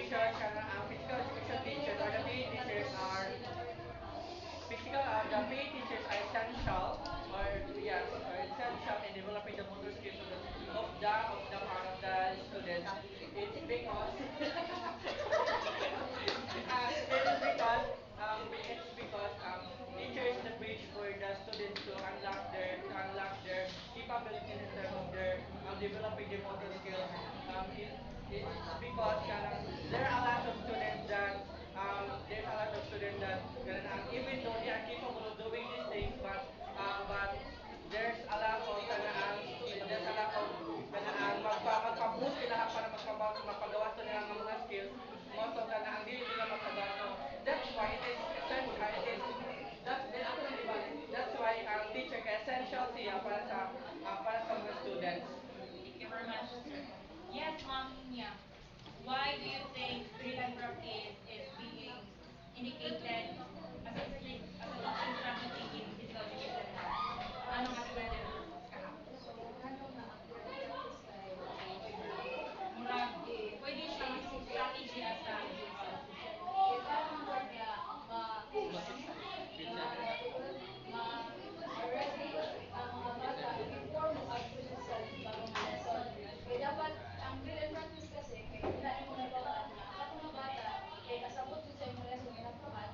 teachers, physical education teachers or the PE teachers are the PE teachers are essential, or yes, are essential in developing the motor skills of the part of the students. It's because it's because teacher is the bridge for the students to unlock their capabilities in terms of their developing the motor skills. It's because there are a lot of students that even though they are capable of doing these things, but there's a lack of there's a lack of magpa-boost sila para magpagawas to nila ng mga skills mo, so ang dili nila magtrabaho. So that's why it is essential. It is that's the ako lang ibalik. That's why ang teacher ka essential siya para sa mga students. Thank you very much, sir. Yes, Ma'am Nya. Why do you think drill and practice is being indicated as as a teaching strategy in physical education now? Ano nga drill and practice ka? Murag, pwede siya maging strategy na sa kaya dapat ang drill and practice kasi kay wala mo nabawaan na katong mga bata kay kasabot jud sa imong lesson ginapuhan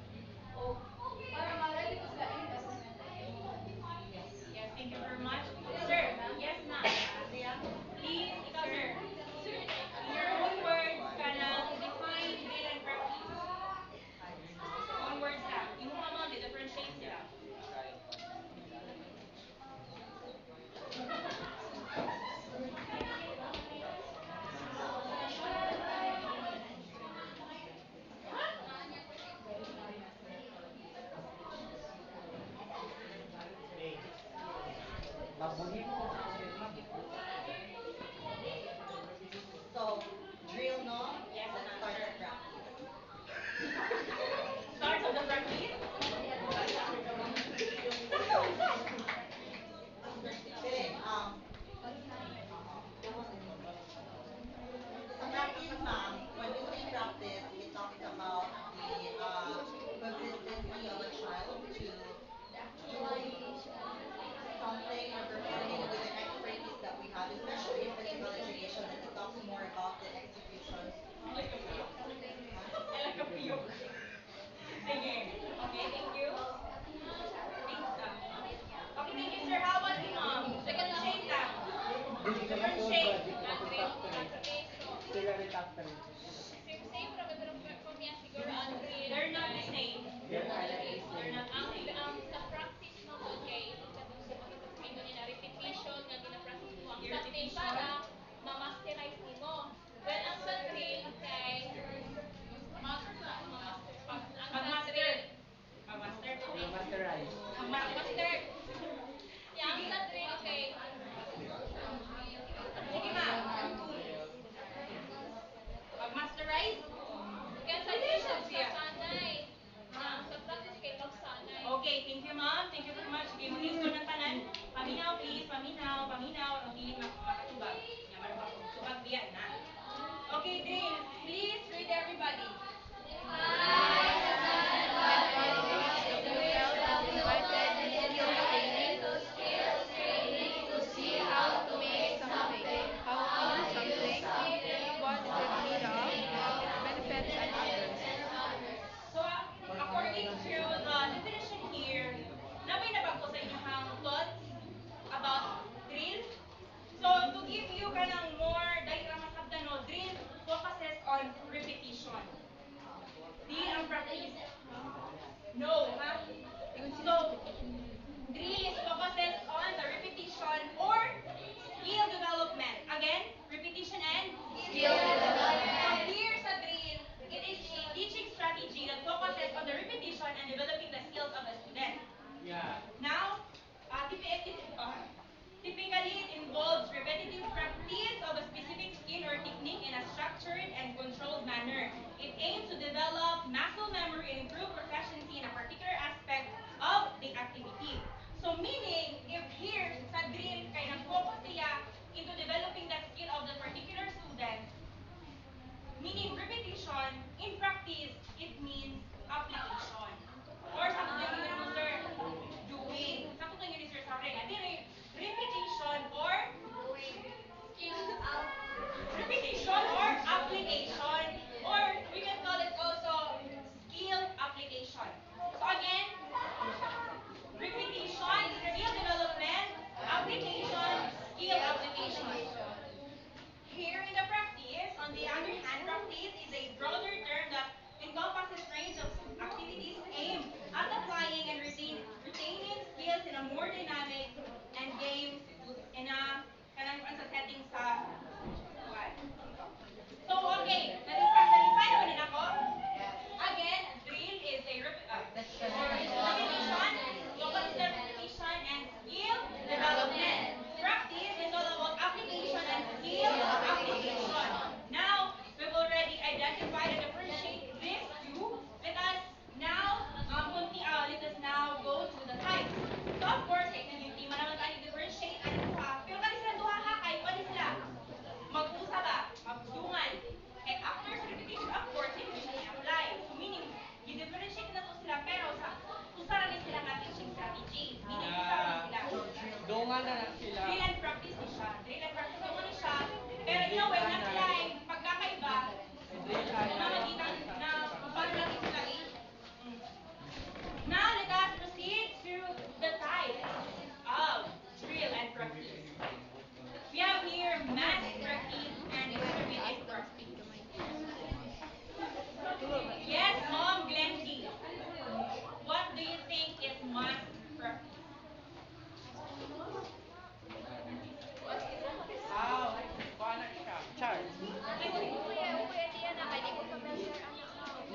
o para ma-ready ko sila in assessment. Yes, thank you very much. Sir, yes ma'am. Please, ikaw sir. In your own words, kanang define drill and practice. Own words lang. Imo pa ma'am, differentiate sila. So, drill, no? Yes, Let's ma'am, start sir. the practice. Start of the practice. Kidding. Sa practice, ma'am, when we say practice, we talking about the consistency of a child to do something or performing with the expertise that we have, especially in physical education, and it talks more about the execution. Like a piyok. I like a piyok. Sige. Okay, thank you. Thanks, okay, thank you, sir. How about you, ma'am? Differentiate lang. Differentiate. Sila rin after. Same ra ba for me siguro ang drill. They're not the same. They're not the They're same. not the same. Ang sa practice mo to kay katong sa pagpapingo ni na repetition nga gina-practice mo ang Your something repetition. para ma-masterize nimo. Well, ang sa drill kay ang sa Pag-master. drill Pag-master. Masterize. mag-master. Yeah, ang sa drill kay Sige, ma'am. Pag-masterize. kaya sa drill siya sanay. Ang sa practice kay magsanay. Okay, thank you, ma'am. Thank you very much. Sige, mag-listen ng tanan. Paminaw, please. Paminaw, paminaw. Ang dili makatubag. Yaman ba? Tubag biyan na. Okay, drill. Please read everybody. So, according to the definition here, nabay na ba ko sa inyong thoughts about drill? So, to give you kanang more, dahil ra masabdan no, drill focuses on repetition.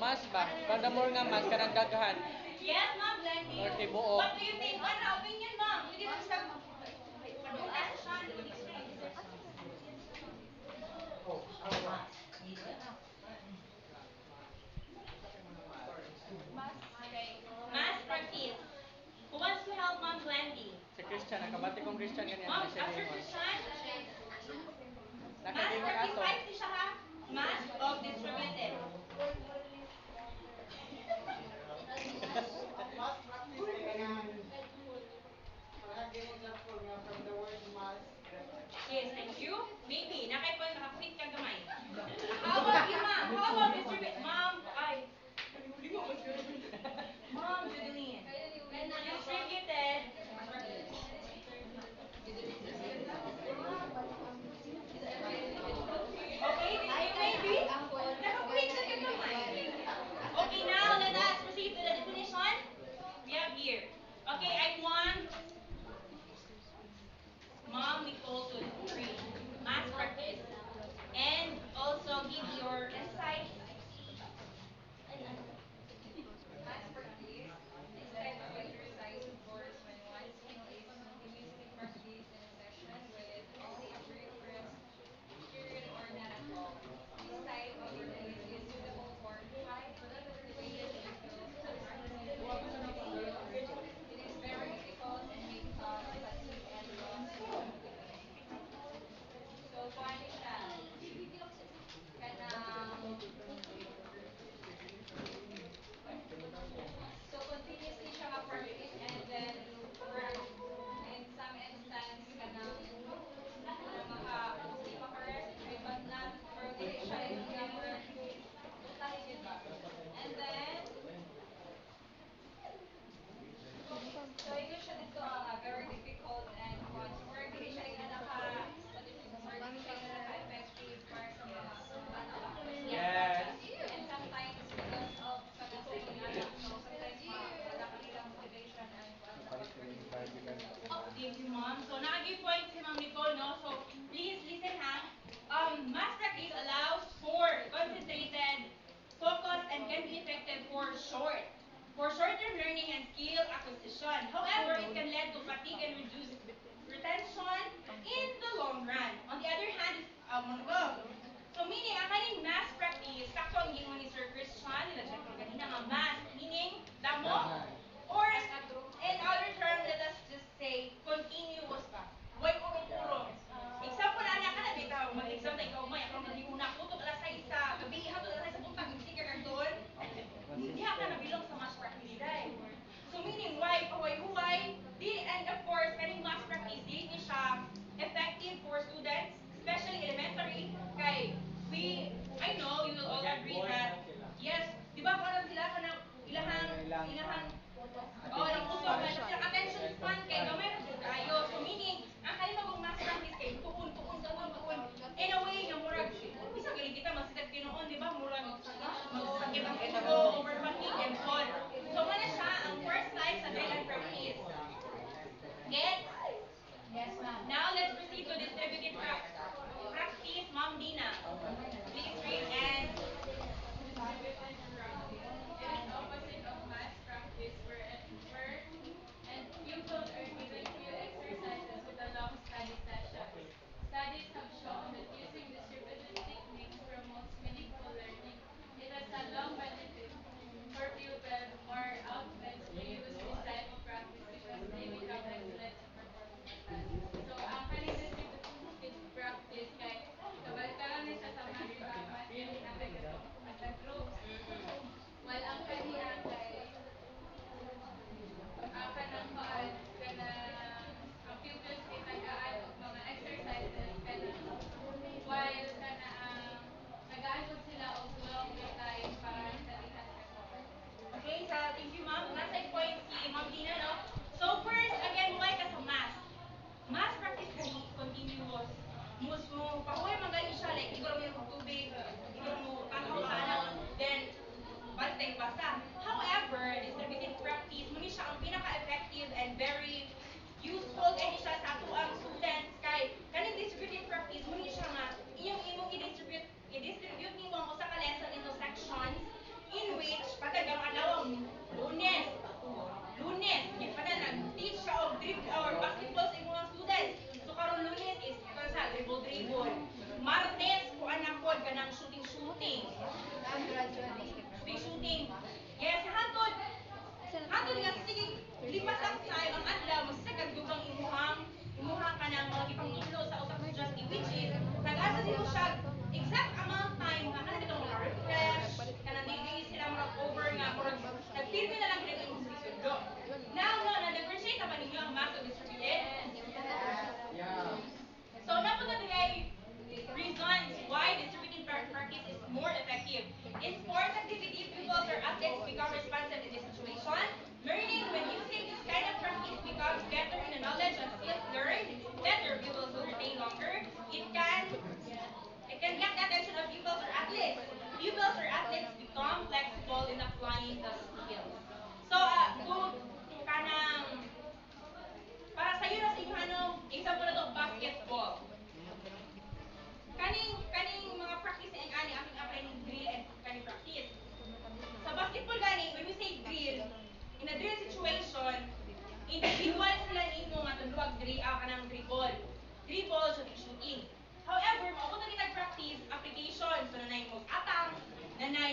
Mas ba? Kada more nga mas kanang daghan. Yes, Ma'am Blandy. Or tibuok. What do you think? Ano opinion, Ma'am? Hindi mo siya paduan siya. Okay. Mass practice. Who wants to help Ma'am Blandy? Si Christian, nakabati kong Christian ganyan. Ma'am, Di siya Pastor gingon. Christian? Mass Nakagingon practice ato. 5 siya ha? Mass of distributed. Mas practice kay kanang parang example nga from the word mass. Yes, thank you. Maybe. Nakay nakapit ka gamay. How about you, Ma'am? How about distribute? Ma'am, ay. Ma'am, Judeline. Distributed. Okay, you may be.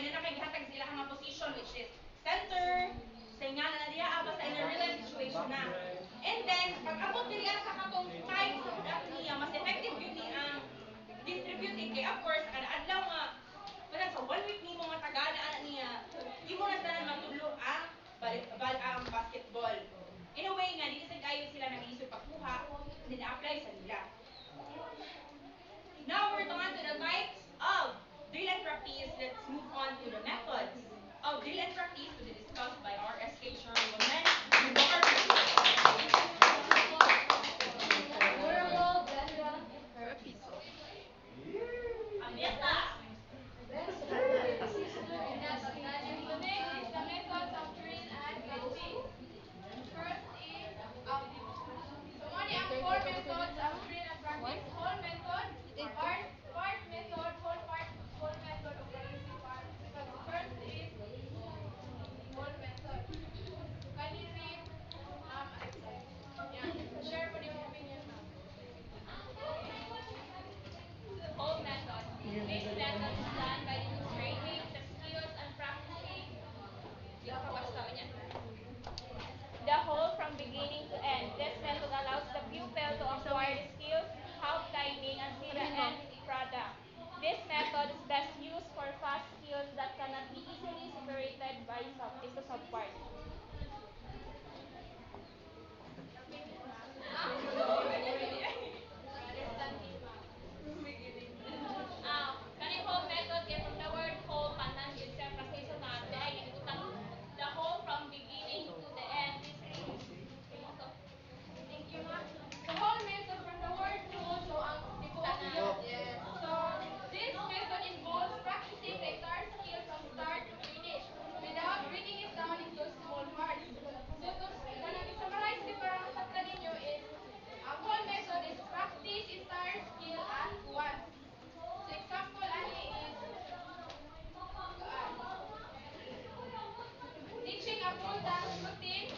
na nakagihatag sila nga position which is center, sa nga na diya basta in a real life situation na. And then pag abot diri sa katong time sa udak niya, mas effective yun ni ang distributing kay of course kada adlaw nga wala sa 1 week nimo nga tagana ana niya imo na tanan matulo ang ang basketball. In a way nga dili sa kayo sila nag-iisip pagkuha, then apply sa nila. Now we're on to the types of drill and practice. Let's move on to the methods of drill and practice to be discussed by our SK Chairwoman, Bar. Memorable, general, Ambienta. best practices and that's the next is the methods of drill and practice. First is so many ang four methods of drill and practice. Whole method, part method, whole method of practicing part. Because first is whole method. Can you read? Yeah, share what your opinion now. Whole method. This method is done by demonstrating the skills and practicing. Di ka basta niya. The whole from beginning to end. This method allows the pupil to acquire the skills, help timing, and see the end product. This method is best used for fast skills that cannot be easily separated by into subparts. Kaning whole method kay from the word whole tanan gyud siya translation na ate ay ginutan the whole from beginning to the end. This means Thank you, ma'am. So whole method from the word whole, so ang devotion. Yes. So this method involves practicing the entire skill from start to finish without breaking it down into small parts. So to kanang summarize ni para mapadla ninyo is ang whole method is practice entire skill at once. So example ani is teaching a full dance routine.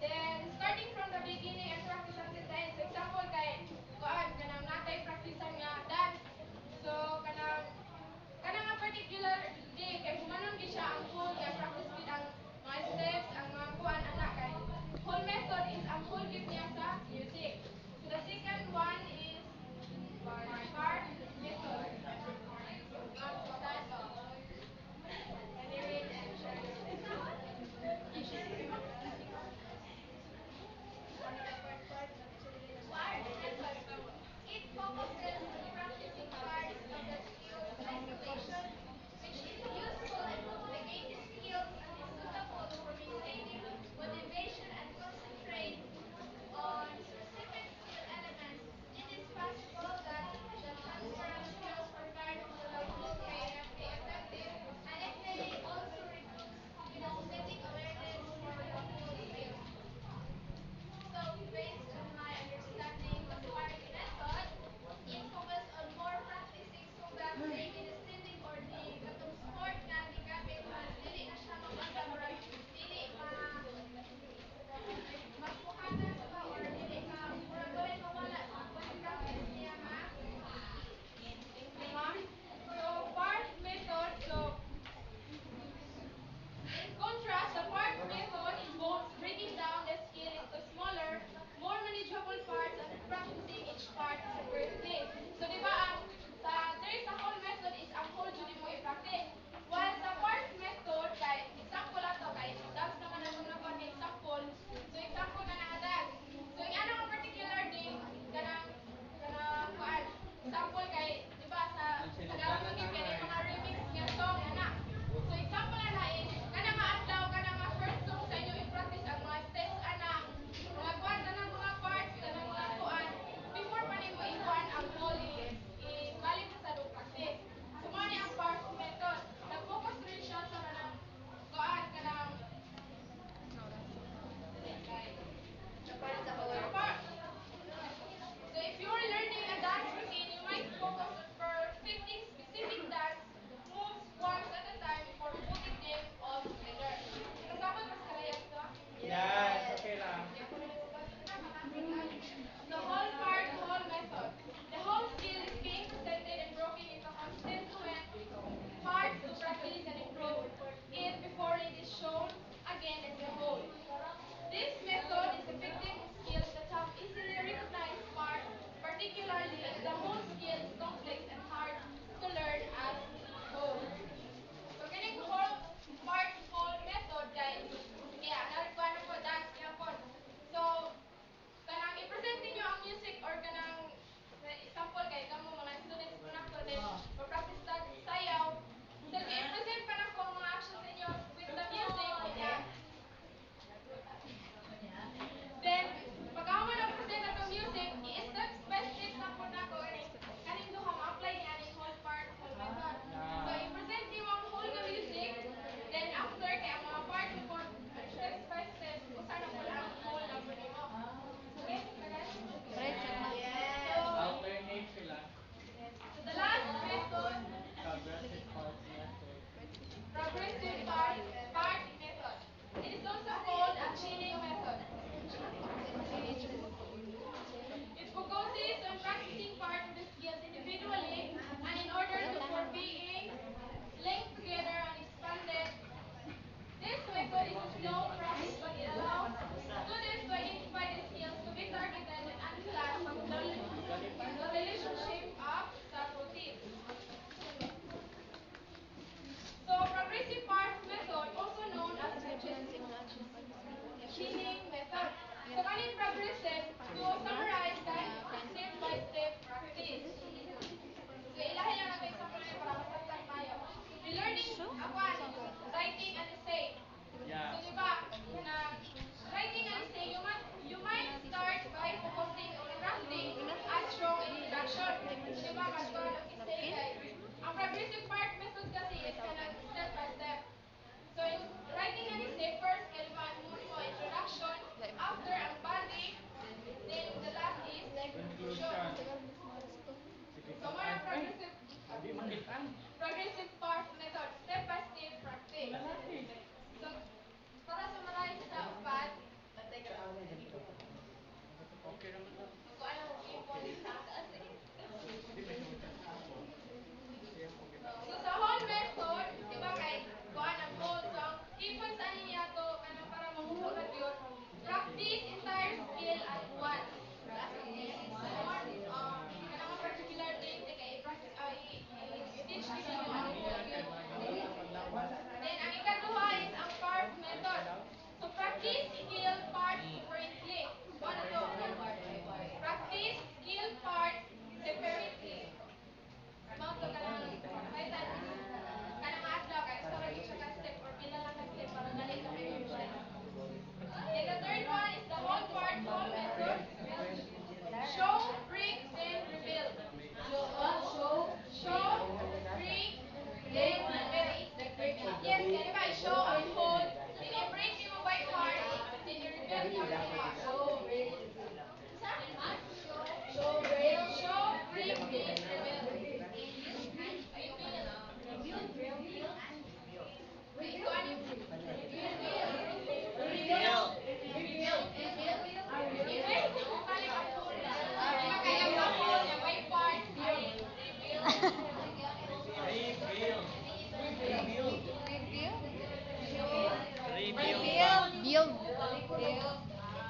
Then starting from the beginning and practice until the end. So example kay kanang natay practicean nga dance. So kanang nga particular day kay humanon gyud siya ang full kay practice gid ang mga steps, ang mga kuan ana kay whole method is ang full gid niya sa music. The second one is part method. Can you read and share?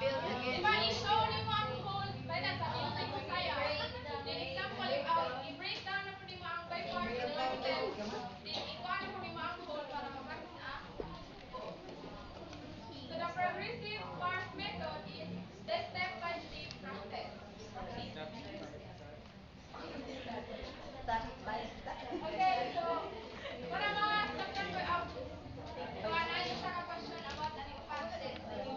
Di ba, i-show ni mo ang whole, kaya sa music sa sayaw. Then example, i-break down na po ni mo ang by part ng concept. Then ikuha na po ni mo ang whole para ma-practice ang buo. So the progressive part method is the step-by-step process. Okay, so para ma-saktan ko ang kung ano yung sa question about the process. Sige,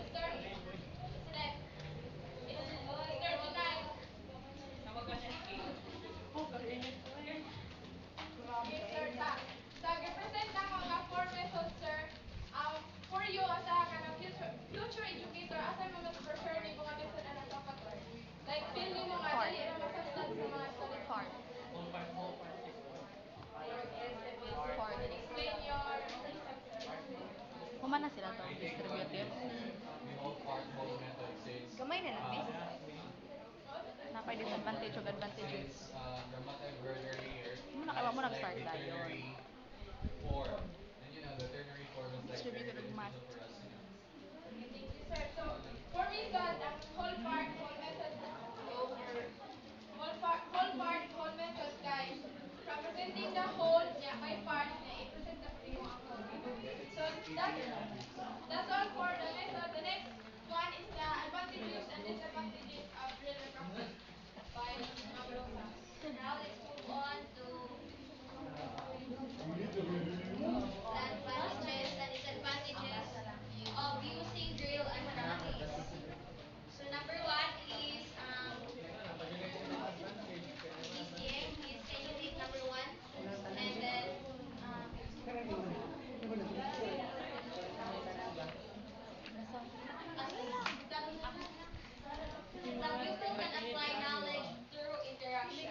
start. Step. Start tonight. Start ta. Sa represent na mga four methods, sir. For you as a kind of future educator, asa mo mas prefer ni mga method na dapat learn? Like feel ni mo nga dali ra masabtan sa mga students. Whole part, whole part. Explain your concept, sir. Humana sila to, distributive. The whole part whole method since Gamay na lang, Napay disadvantage o advantages. from what I've heard earlier, Muna kayo mo it's nag-start like the tayo. ternary form. And you know, the ternary form is like very Distributed math. beneficial for us, you know. Okay, thank you, sir. So, for me, God, ang whole part, whole method, whole method, guys, representing the whole, yeah, by part, na i-present na po mo ang whole. So, that's all for the method. The next one is the advantages and disadvantages of real practice by Ma'am Rosa. Now let's move on to the advantages and disadvantages of using drill and practice. So number one is DCM. Miss, can you take number one? And then the pupil can apply knowledge through interaction.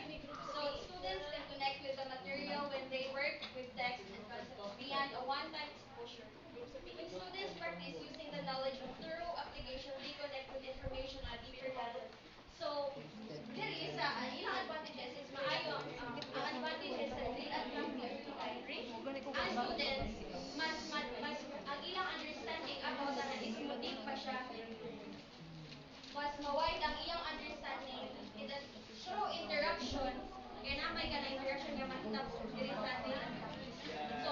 So students can connect with the material when they work with text and concepts beyond a one-time exposure. When students practice using the knowledge through application, they connect with information on a deeper level. So, there is ilang advantages is maayo ang advantages sa real and practice ang students mas ang ilang understanding about na is mo deep pa siya, mas mawide ang iyang understanding in the through interaction kaya namay ka na interaction nga mahitabo diri sa atin ang practice. So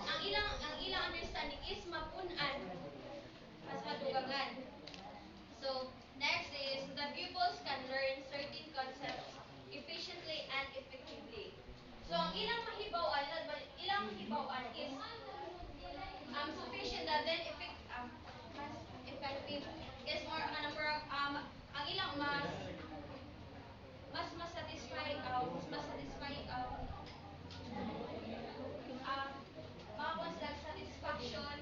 ang ilang understanding is mapun-an mas madugangan. So next is the pupils can learn certain concepts efficiently and effectively. So ang ilang mahibaw-an is sufficient and then mas effective is more ang ilang mas masatisfy makakuha sila satisfaction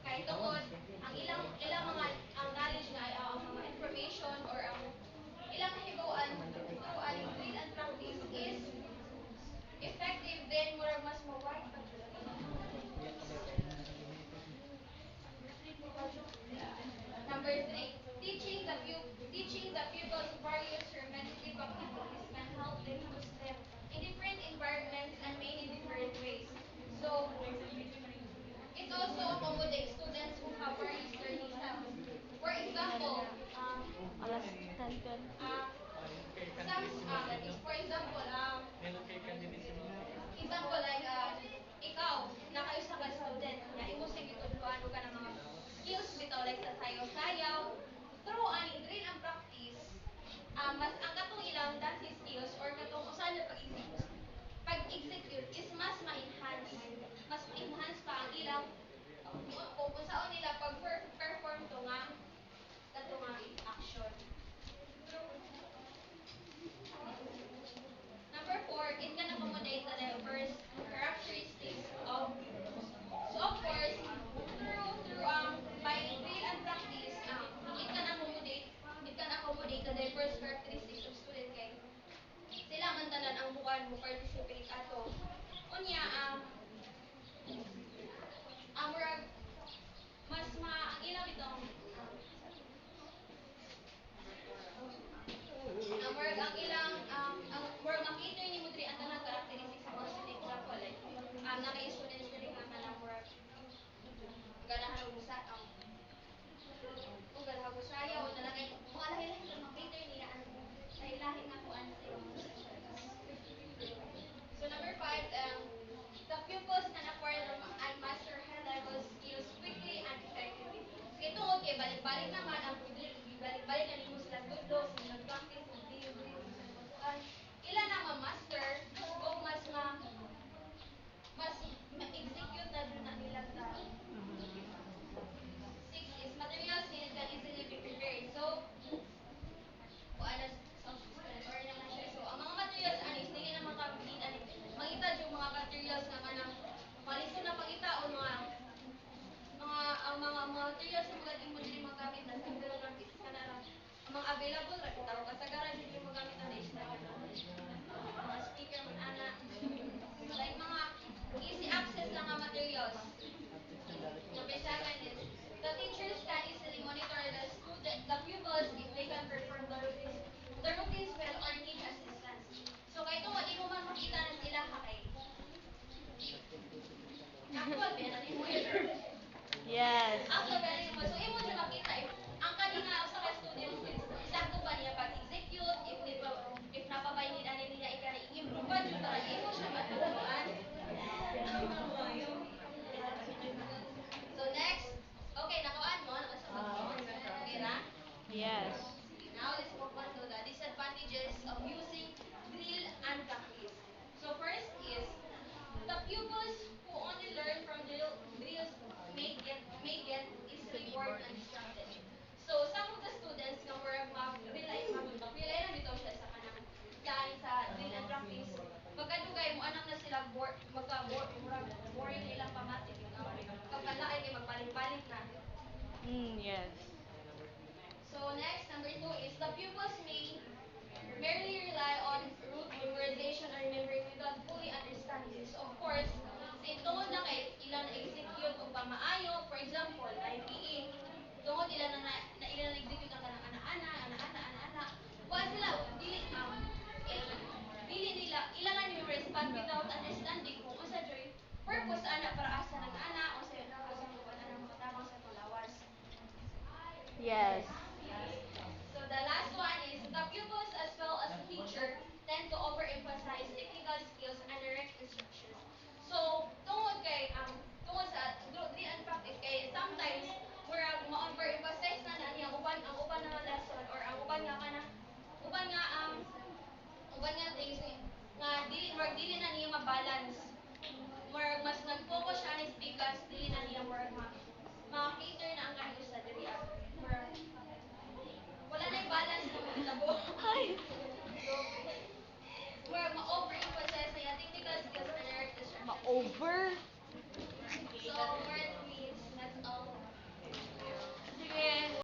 kay tungod ang ilang mga ang knowledge nga ang mga information or ang ilang mahibaw-an through aning read and practice is effective then murag mas ma-wide pa jud. Number three, teaching the pupils various repetitive activities can help them use them in different environments and many different ways. So it also accommodates students who have various learning styles. For example, Alas 10. for example, like ikaw nakayusa ka student nga imo sige tudloan og kanang mga skills bitaw like sa sayaw-sayaw through an drill and practice mas ang katong ilang dancing skills or katong usa na pag-execute is mas ma-enhance pa ang ilang kung unsaon nila pag-perform to nga katong nga action. Number four, it can accommodate the diverse characteristics of. So of course, by drill and practice, it can accommodate the diverse characteristics of student kay sila man tanan ang bukan mo participate ato. Unya murag ang ilang bitong murag ang ilang ang murag makita nimo diri ang tanang characteristics sa mga student nga Over. Okay,